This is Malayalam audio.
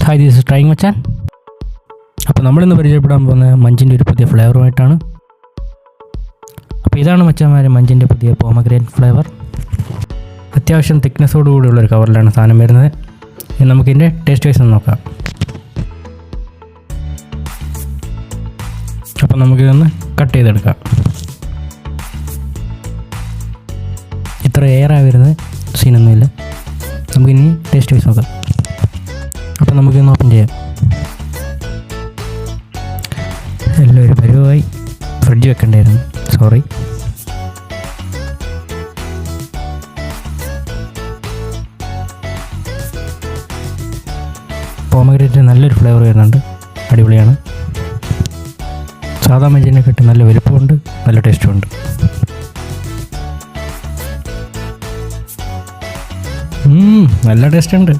ഹായ്, ദിസ് ഇസ് ട്രൈങ് മച്ചാൻ. അപ്പോൾ നമ്മളിന്ന് പരിചയപ്പെടാൻ പോകുന്ന മഞ്ചിൻ്റെ ഒരു പുതിയ ഫ്ലേവറുമായിട്ടാണ്. അപ്പോൾ ഇതാണ് മച്ചാന്മാരെ മഞ്ചിൻ്റെ പുതിയ പോമഗ്രനേറ്റ് ഫ്ലേവർ. അത്യാവശ്യം തിക്നെസ്സോടുകൂടിയുള്ളൊരു കവറിലാണ് സാധനം വരുന്നത്. ഇനി നമുക്കിതിൻ്റെ ടേസ്റ്റ് വൈസ് ഒന്ന് നോക്കാം. അപ്പോൾ നമുക്കിതൊന്ന് കട്ട് ചെയ്തെടുക്കാം. ഇത്ര എയറാണ് വരുന്നത്, സീനൊന്നുമില്ല. നമുക്കിനി ടേസ്റ്റ് വൈസ് നോക്കാം. അപ്പോൾ നമുക്കിന്ന് ഓപ്പൺ ചെയ്യാം. എല്ലാം ഒരു പരുവമായി ഫ്രിഡ്ജ് വെക്കേണ്ടായിരുന്നു, സോറി. പോമഗ്രനേറ്റ് നല്ലൊരു ഫ്ലേവർ വരുന്നുണ്ട്, അടിപൊളിയാണ്. സാധാ മഞ്ചിനെക്കാട്ടി നല്ല വലുപ്പമുണ്ട്, നല്ല ടേസ്റ്റുമുണ്ട്. നല്ല ടേസ്റ്റ് ഉണ്ട്.